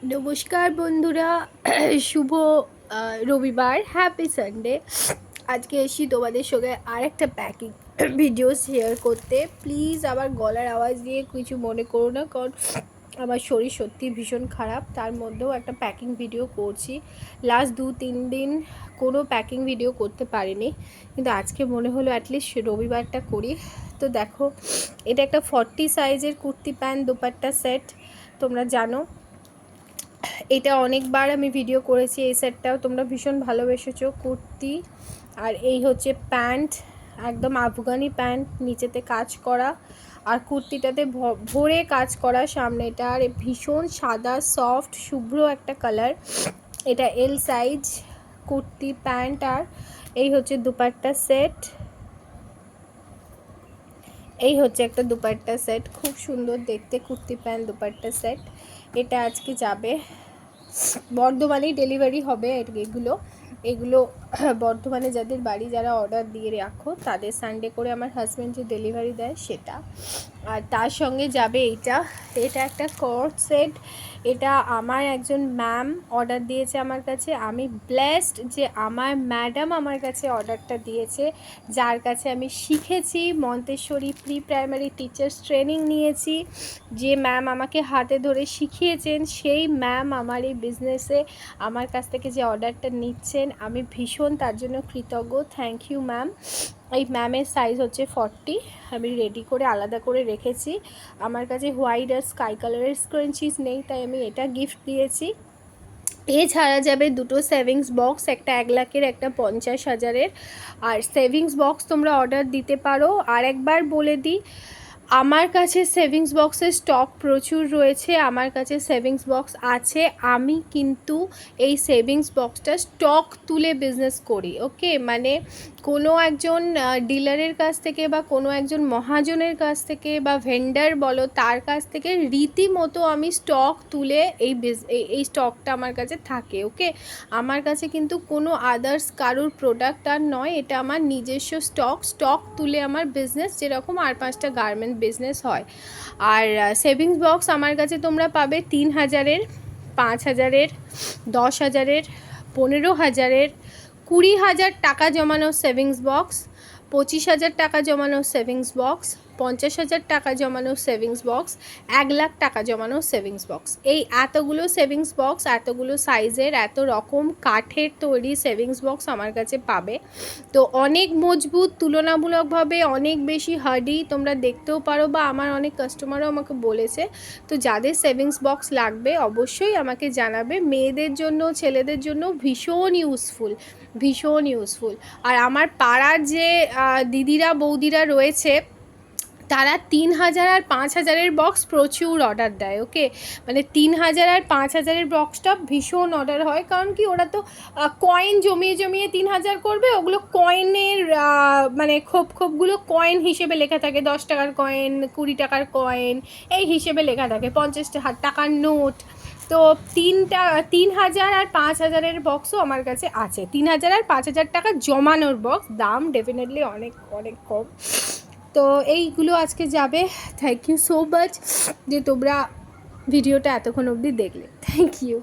নমস্কার বন্ধুরা, শুভ রবিবার, হ্যাপি সানডে। আজকে এসেছি তোমাদের সঙ্গে আরেকটা প্যাকিং ভিডিও শেয়ার করতে। প্লিজ আমার গলার আওয়াজ দিয়ে কিছু মনে করো না, কারণ আমার শরীর সত্যি ভীষণ খারাপ। তার মধ্যেও একটা প্যাকিং ভিডিও করছি। লাস্ট 2-3 দিন কোনো প্যাকিং ভিডিও করতে পারিনি, কিন্তু আজকে মনে হলো অ্যাটলিস্ট রবিবারটা করি। তো দেখো, এটা একটা 40 সাইজের কুর্তি প্যান্ট দোপাট্টা সেট। তোমরা জানো এটা অনেকবার আমি ভিডিও করেছি। এই সেটটাও তোমরা ভীষণ ভালোবেসেছো। কুর্তি আর এই হচ্ছে প্যান্ট, একদম আফগানি প্যান্ট, নিচেতে কাজ করা আর কুর্তিটাতে ভরে কাজ করা। সামনেটা আর ভীষণ সাদা সফট শুভ্র একটা কালার। এটা এল সাইজ কুর্তি প্যান্ট। আর এই হচ্ছে দুপাট্টা সেট। এই হচ্ছে একটা দুপাট্টা সেট, খুব সুন্দর দেখতে কুর্তি প্যান্ট দুপাট্টা সেট। এটা আজকে যাবে বর্ধমানেই ডেলিভারি হবে। এগুলো বর্ধমানে যাদের বাড়ি, যারা অর্ডার দিয়ে রাখো তাদের সানডে করে আমার হাজব্যান্ড যে ডেলিভারি দেয় সেটা। আর তার সঙ্গে যাবে এটা একটা কর্ড সেট। এটা আমার একজন ম্যাম অর্ডার দিয়েছে আমার কাছে। আমি ব্লেসড যে আমার ম্যাডাম আমার কাছে অর্ডারটা দিয়েছে, যার কাছে আমি শিখেছি Montessori pre primary teachers training নিয়েছি। যে ম্যাম আমাকে হাতে ধরে শিখিয়েছেন, সেই ম্যাম আমার এই বিজনেসে আমার কাছ থেকে যে অর্ডারটা নিচ্ছেন, আমি ভীষণ তার জন্য কৃতজ্ঞ। Thank you ma'am. এই ম্যামের সাইজ হচ্ছে 40। আমি রেডি করে আলাদা করে রেখেছি। আমার কাছে হোয়াইট আর স্কাই কালারের স্ক্রাঞ্চিজ নেই, তাই আমি এটা গিফট দিয়েছি। এছাড়া যাবে দুটো সেভিংস বক্স, একটা 1 লাখের, একটা 50,000-এর। আর সেভিংস বক্স তোমরা অর্ডার দিতে পারো। আর একবার বলে দিই, আমার কাছে সেভিংস বক্সের স্টক প্রচুর রয়েছে। আমার কাছে সেভিংস বক্স আছে। আমি কিন্তু এই সেভিংস বক্সটা স্টক তুলে বিজনেস করি। ওকে, মানে কোনো একজন ডিলারের কাছ থেকে বা কোনো একজন মহাজনের কাছ থেকে বা ভেন্ডার বলো, তার কাছ থেকে রীতিমতো আমি স্টক তুলে এই স্টকটা আমার কাছে থাকে। ওকে, আমার কাছে কিন্তু কোনো আদার্স কারোর প্রোডাক্ট আর নয়, এটা আমার নিজস্ব স্টক তুলে আমার বিজনেস, যেরকম আর 5টা গার্মেন্ট বিজনেস হয়। আর সেভিংস বক্স আমার কাছে তোমরা পাবে 3,000-এর, 5,000-এর, 10,000-এর, 15,000-এর, 20,000 টাকা জমানো সেভিংস বক্স, 25,000 টাকা জমানো সেভিংস বক্স, 50,000 টাকা জমানো সেভিংস বক্স, 1 লাখ টাকা জমানো সেভিংস বক্স। এই এতগুলো সেভিংস বক্স, এতগুলো সাইজের, এত রকম কাঠের তৈরি সেভিংস বক্স আমার কাছে পাবে। তো অনেক মজবুত, তুলনামূলকভাবে অনেক বেশি হার্ডি। তোমরা দেখতেও পারো, বা আমার অনেক কাস্টমারও আমাকে বলেছে। তো যাদের সেভিংস বক্স লাগবে অবশ্যই আমাকে জানাবে। মেয়েদের জন্য, ছেলেদের জন্য ভীষণ ইউজফুল। আর আমার পাড়ার যে দিদিরা বৌদিরা রয়েছে, তারা 3,000 আর 5,000-এর বক্স প্রচুর অর্ডার দেয়। ওকে, মানে 3,000 আর 5,000-এর বক্সটা ভীষণ অর্ডার হয়। কারণ কি, ওরা তো কয়েন জমিয়ে 3,000 করবে। ওগুলো কয়েনের মানে খোপগুলো কয়েন হিসেবে লেখা থাকে। 10 টাকার কয়েন, 20 টাকার কয়েন, এই হিসেবে লেখা থাকে। 50 টাকার নোট। তো 3,000 আর 5,000-এর বক্সও আমার কাছে আছে। 3,000 আর 5,000 টাকা জমানোর বক্স, দাম ডেফিনেটলি অনেক অনেক কম। তো এইগুলো আজকে যাবে। থ্যাংক ইউ সো মাচ যে তোমরা ভিডিওটা এতক্ষণ অবধি দেখলে। Thank you.